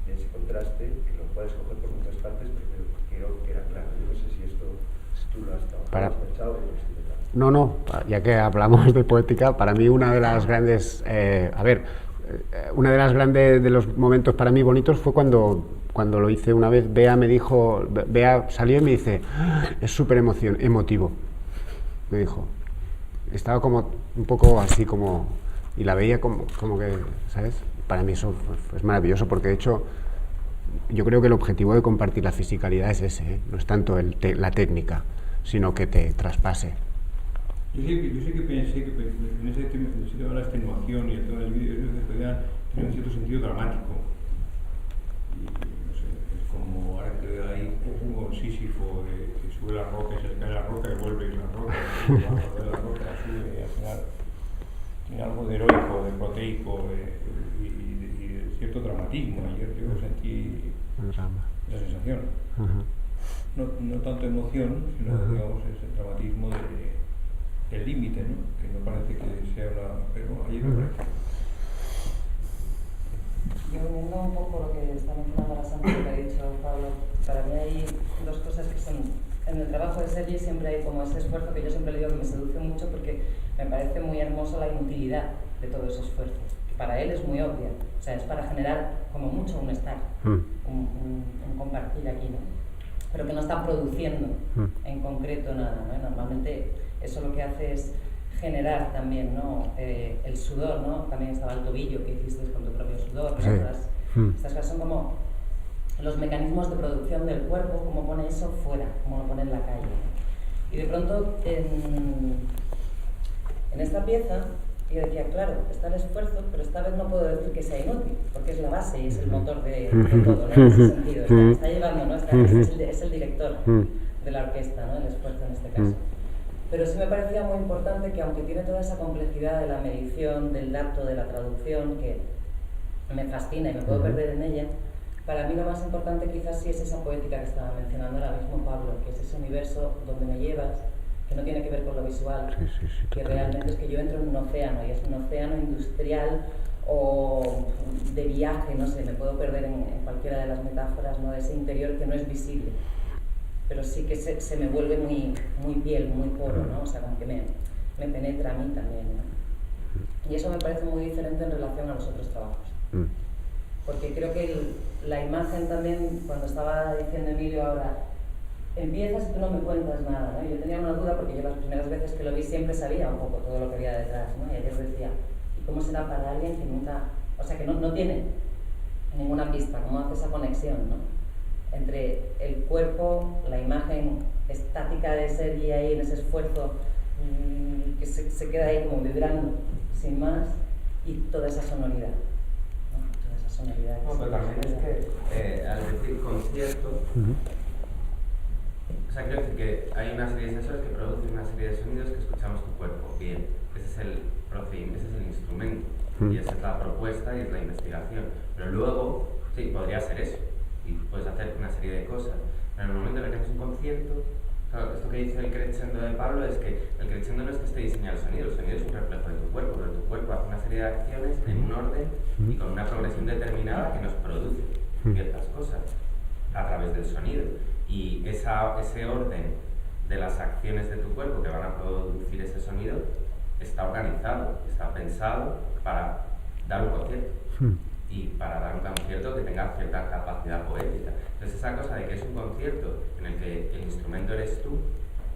ese contraste, que lo puedes coger por muchas partes, pero creo que era claro. Yo no sé si esto tú lo has pensado o lo has intentado. No, ya que hablamos de poética, para mí una de las grandes, de los momentos para mí bonitos fue cuando lo hice una vez. Bea salió y me dice, es súper emotivo, me dijo. Estaba como un poco así como, y la veía como que, ¿sabes? Para mí eso es maravilloso, porque de hecho yo creo que el objetivo de compartir la fisicalidad es ese, ¿eh? No es tanto la técnica, sino que te traspase. Yo sé que pensé que en ese tema de la extenuación y el tema del vídeo se podía tener un cierto sentido dramático. Y no sé, es como ahora que te da ahí como Sísifo, que sube la roca y se le cae la roca y vuelve la roca, y baja de la roca, sube y al final tiene algo de heroico, de proteico y de cierto dramatismo. Ayer yo sentí esa sensación. No tanto emoción, sino digamos ese dramatismo del límite, ¿no? Que no parece que sea pero ayer me parece. Yo uniendo un poco lo que está mencionando la Santa, que ha dicho Pablo, para mí hay dos cosas que son, en el trabajo de Sergi siempre hay como ese esfuerzo que yo siempre le digo que me seduce mucho porque me parece muy hermoso la inutilidad de todo ese esfuerzo. para él es muy obvia. O sea, es para generar como mucho un estar, un compartir aquí, ¿no? Pero que no está produciendo en concreto nada, ¿no? Normalmente eso lo que hace es generar también, ¿no? El sudor, ¿no? También estaba el tobillo que hiciste con tu propio sudor, ¿no? Estas cosas son como los mecanismos de producción del cuerpo, cómo pone eso fuera, cómo lo pone en la calle. Y de pronto en esta pieza yo decía, claro, está el esfuerzo, pero esta vez no puedo decir que sea inútil, porque es la base y es el motor de todo, ¿no? En ese sentido, está llevando, ¿no? Es el director de la orquesta, ¿no? El esfuerzo en este caso. Pero sí me parecía muy importante que, aunque tiene toda esa complejidad de la medición, del dato, de la traducción, que me fascina y me puedo perder en ella, para mí lo más importante quizás sí es esa poética que estaba mencionando ahora mismo Pablo, que es ese universo donde me llevas, que no tiene que ver con lo visual, que realmente es que yo entro en un océano, y es un océano industrial o de viaje, no sé, me puedo perder en cualquiera de las metáforas, ¿no? De ese interior que no es visible, pero sí que se me vuelve muy piel, muy poro, ¿no? O sea, como que me penetra a mí también, ¿no? Y eso me parece muy diferente en relación a los otros trabajos. Porque creo que la imagen también, cuando estaba diciendo Emilio ahora, empiezas y tú no me cuentas nada, ¿no? Yo tenía una duda porque yo las primeras veces que lo vi siempre sabía un poco todo lo que había detrás, ¿no? Y ayer decía, ¿y cómo será para alguien que nunca, o sea, que no tiene ninguna pista, cómo hace esa conexión, ¿no? Entre el cuerpo, la imagen estática de Sergi ahí en ese esfuerzo que se queda ahí como vibrando, sin más, y toda esa sonoridad, ¿no? Toda esa sonoridad. No, pero también es que al decir concierto, o sea, quiero decir que hay una serie de sensores que producen una serie de sonidos que escuchamos tu cuerpo. Bien, ese es el procedimiento, ese es el instrumento, y esa es la propuesta y es la investigación. Pero luego, sí, podría ser eso, y puedes hacer una serie de cosas. Pero en el momento en el que haces un concierto, claro, esto que dice el crescendo de Pablo es que el crescendo no es que esté diseñado el sonido es un reflejo de tu cuerpo, pero tu cuerpo hace una serie de acciones en un orden y con una progresión determinada que nos produce ciertas cosas a través del sonido. Y ese orden de las acciones de tu cuerpo que van a producir ese sonido está organizado, está pensado para dar un concierto y para dar un concierto que tenga cierta capacidad poética. Entonces esa cosa de que es un concierto en el que el instrumento eres tú,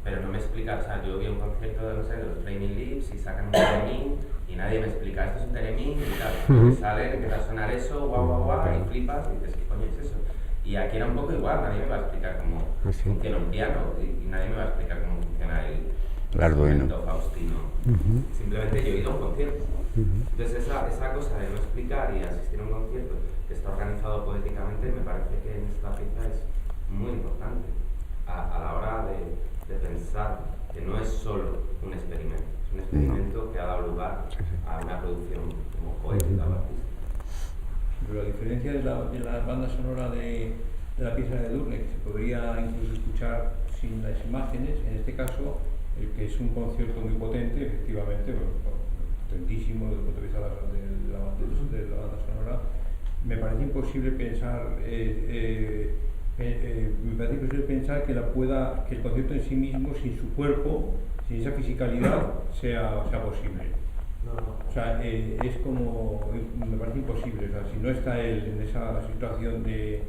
pero no me explica, o sea, yo vi un concierto de, no sé, de los Flaming Lips y sacan un teremín y nadie me explica, esto es un teremín y tal, sale, empieza a sonar eso, guau, guau, guau, y flipas y dices, ¿qué coño es eso? Y aquí era un poco igual, nadie me va a explicar cómo funciona un piano y nadie me va a explicar cómo funciona el instrumento faustino. Simplemente yo he ido a un concierto. Entonces esa cosa de no explicar y asistir a un concierto que está organizado poéticamente me parece que en esta pieza es muy importante a la hora de pensar que no es solo un experimento, es un experimento que ha dado lugar a una producción como poética o artística. Pero la diferencia de la banda sonora de la pieza de Edurne, que se podría incluso escuchar sin las imágenes, en este caso, el que es un concierto muy potente, efectivamente, potentísimo desde el punto de vista de la banda sonora, me parece imposible pensar que el concierto en sí mismo, sin su cuerpo, sin esa fisicalidad, sea posible. O sea, es como, me parece imposible, o sea, si no está él en esa situación de,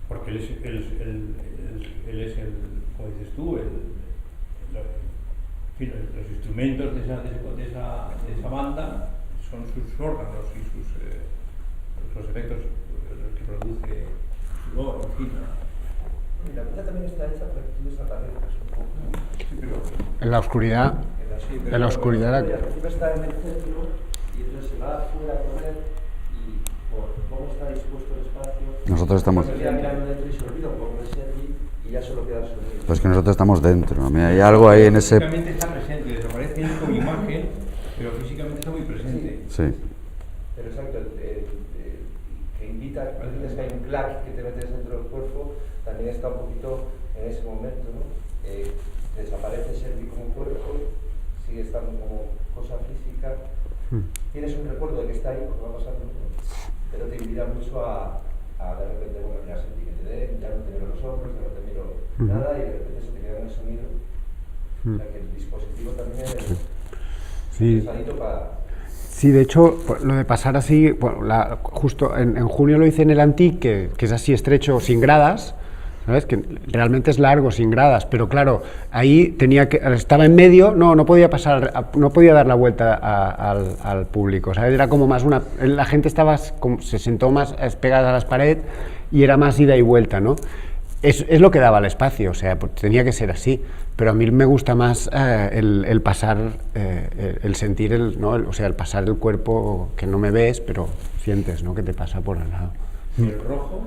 porque él es el, como dices tú, los instrumentos de esa banda son sus órganos y los efectos que produce su voz, en fin. Y la pieza también está hecha para que tú desaparezcas un poco. Sí, pero en la oscuridad. En la oscuridad. El recibo está en el centro y entonces se va afuera a correr y por cómo está dispuesto el espacio. Nosotros estamos. Se queda mirando dentro y se olvida un poco de Sergi y ya solo queda el sonido. Pues que nosotros estamos dentro. A mí hay algo ahí en ese. Físicamente está presente, desaparece él como imagen, pero físicamente está muy presente. Sí. Pero exacto, que invita, parece que hay un clac que te metes dentro del cuerpo, también está un poquito en ese momento, ¿no? Desaparece Sergi como cuerpo, sigue estando como cosa física. Tienes un recuerdo de que está ahí, porque va pasando, ¿no? Pero te invita mucho a de repente, bueno, mira, Sergi, que te dé, ya no te miro los ojos, ya no te miro nada, y de repente se te queda en el sonido. O sea que el dispositivo también es Sí. pesadito para... Sí, de hecho, lo de pasar así, bueno, justo en junio lo hice en el Antic, que es así estrecho, sin gradas, ¿sabes? Que realmente es largo, sin gradas, pero claro, ahí estaba en medio, no podía pasar, no podía dar la vuelta al público, ¿sabes? Era como más la gente se sentó más pegada a las paredes y era más ida y vuelta, ¿no? Es lo que daba el espacio, o sea, pues tenía que ser así, pero a mí me gusta más el pasar, el sentir, o sea, el pasar el cuerpo que no me ves, pero sientes, ¿no? Que te pasa por al lado. ¿Y el rojo?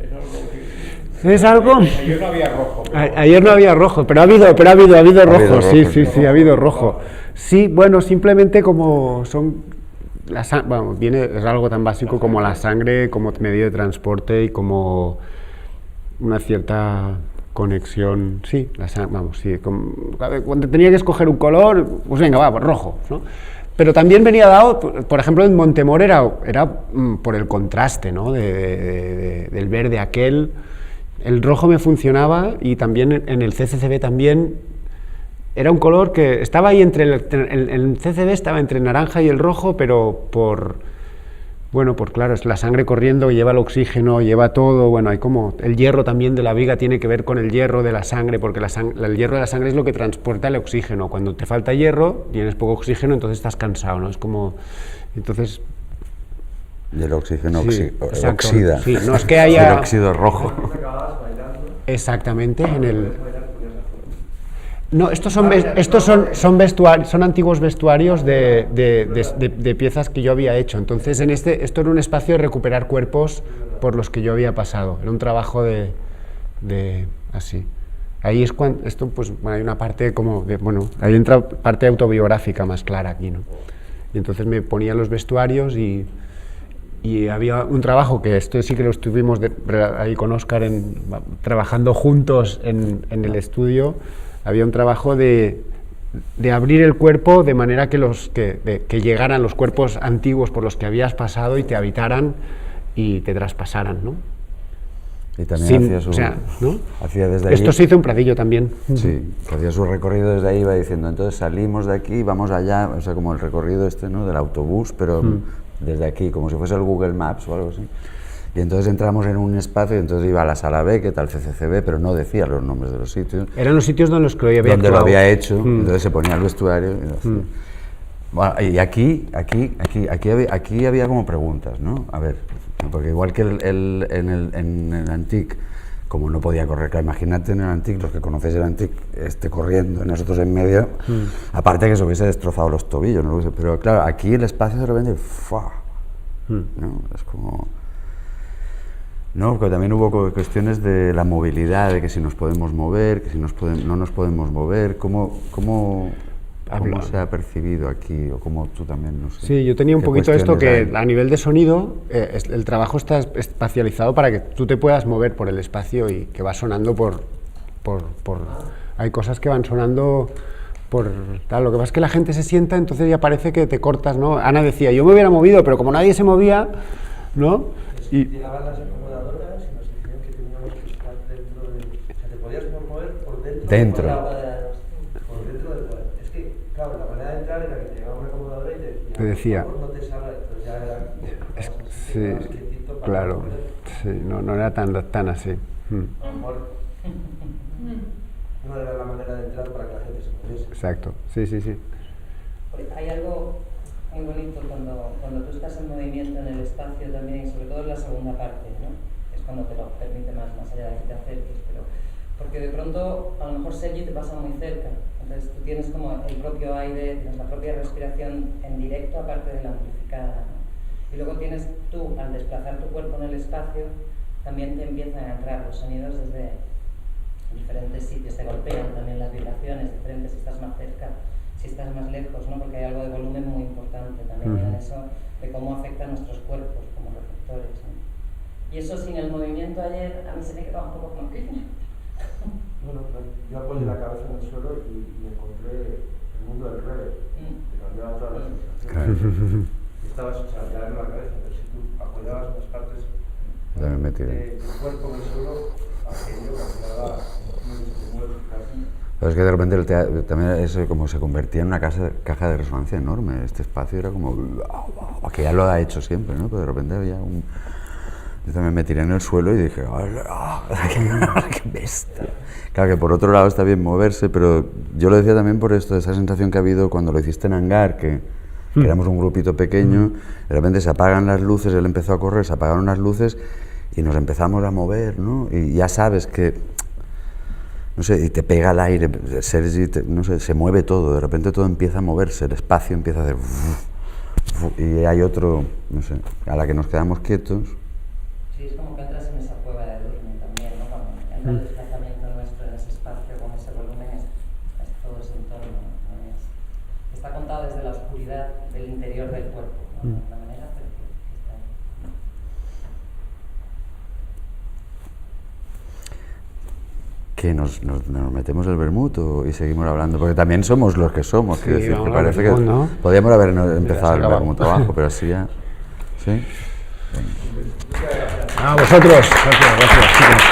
¿Es algo que... ¿Es algo? Ayer no había rojo. Ayer no había rojo, pero ha habido rojo, sí, ha habido rojo. Sí, bueno, simplemente como son... es algo tan básico como la sangre, como medio de transporte y como una cierta conexión, sí, cuando tenía que escoger un color, pues venga, pues rojo, ¿no? Pero también venía dado, por ejemplo, en Montemor era por el contraste, ¿no? Del verde aquel, el rojo me funcionaba, y también en el CCCB también era un color que estaba ahí entre el CCB estaba entre el naranja y el rojo, pero claro, es la sangre corriendo, lleva el oxígeno, lleva todo, bueno, hay como el hierro también de la viga tiene que ver con el hierro de la sangre, porque el hierro de la sangre es lo que transporta el oxígeno. Cuando te falta hierro, tienes poco oxígeno, entonces estás cansado, ¿no? Es como, entonces... Y el oxígeno exacto, oxida. Sí, no es que haya... El óxido rojo. Exactamente, en el... No, estos son vestuarios, son antiguos vestuarios de piezas que yo había hecho. Entonces, esto era un espacio de recuperar cuerpos por los que yo había pasado. Era un trabajo de así. Ahí es cuando pues hay una parte como ahí entra parte autobiográfica más clara aquí, ¿no? Y entonces me ponía los vestuarios y había un trabajo que esto sí que lo estuvimos ahí con Óscar trabajando juntos en el estudio. Había un trabajo de abrir el cuerpo de manera que llegaran los cuerpos antiguos por los que habías pasado y te habitaran y te traspasaran, ¿no? Y también hacía desde ahí... Esto se hizo en Pradillo también. Sí, hacía su recorrido desde ahí, iba diciendo, entonces salimos de aquí, vamos allá, o sea, como el recorrido ¿no? Del autobús, pero desde aquí, como si fuese el Google Maps o algo así. Y entonces entramos en un espacio, y entonces iba a la sala B, que tal CCCB, pero no decía los nombres de los sitios. Eran los sitios donde lo había hecho, entonces se ponía el vestuario. Bueno, y aquí había como preguntas, ¿no? A ver, porque igual que en el Antic, como no podía correr, claro, imagínate en el Antic, los que conocéis el Antic, corriendo, y nosotros en medio, aparte que se hubiese destrozado los tobillos, ¿no? Pero claro, aquí el espacio de repente, ¡fua! ¿No? Es como... No, porque también hubo cuestiones de la movilidad, de que si nos podemos mover, que si no nos podemos mover, ¿cómo se ha percibido aquí? O cómo tú también, no sé. Sí, yo tenía un poquito esto que a nivel de sonido, el trabajo está espacializado para que tú te puedas mover por el espacio y que va sonando hay cosas que van sonando por tal. Lo que pasa es que la gente se sienta, entonces ya parece que te cortas, ¿no? Ana decía, yo me hubiera movido, pero como nadie se movía, ¿no? Llegaban las acomodadoras y nos decían que teníamos que estar dentro de... O sea, te podías mover por dentro. Por dentro del cuadro. Es que, claro, la manera de entrar era que te llegaba una acomodadora y te decía... No te salga, entonces ya era... Sí, claro. Sí, no era tan así. A lo mejor no era la manera de entrar para que la gente se moviese. Exacto, sí. Hay algo muy bonito cuando tú estás en movimiento en el espacio también, y sobre todo en la segunda parte, ¿no? Es cuando te lo permite más allá de que te acerques, porque de pronto a lo mejor Sergi te pasa muy cerca, entonces tú tienes como el propio aire, tienes la propia respiración en directo aparte de la amplificada, ¿no? Y luego tienes tú, al desplazar tu cuerpo en el espacio, también te empiezan a entrar los sonidos desde diferentes sitios, te golpean también las vibraciones diferentes si estás más cerca, si estás más lejos, ¿no? Porque hay algo de volumen muy importante también en eso, de cómo afecta a nuestros cuerpos como receptores, ¿no? Y eso sin el movimiento ayer, a mí se me quedaba un poco como... Bueno, yo apoyé la cabeza en el suelo y encontré el mundo del reggae, que cambiaba todas las sensaciones. Estabas, o sea, ya en la cabeza, pero si tú apoyabas unas partes del cuerpo en el suelo, aquello cambiaba muy eficaz. Pero es que de repente el teatro también eso como se convertía en una caja de resonancia enorme. Este espacio era como... que ya lo ha hecho siempre, ¿no? Pero de repente había un... Yo también me tiré en el suelo y dije, ¡qué bestia! Claro que por otro lado está bien moverse, pero yo lo decía también por esto, esa sensación que ha habido cuando lo hiciste en Hangar, que éramos un grupito pequeño, de repente se apagan las luces, él empezó a correr, se apagaron las luces y nos empezamos a mover, ¿no? Y ya sabes que, no sé, y te pega el aire, Sergi, no sé, se mueve todo, de repente todo empieza a moverse, el espacio empieza a hacer... y hay otro, no sé, a la que nos quedamos quietos. Sí, es como que entras en esa cueva de Durmi también, ¿no? Cuando entra el desplazamiento nuestro en ese espacio con ese volumen, es todo ese entorno, ¿no? Está contado desde la oscuridad del interior del cuerpo, ¿no? De alguna manera, pero que está ahí. Que nos metemos el vermut y seguimos hablando, porque también somos los que somos, Sí, quiero decir, que vamos parece que ¿no? podíamos haber empezado el acabado. vermut abajo, pero así ya, ¿sí? A vosotros. Gracias, chicos.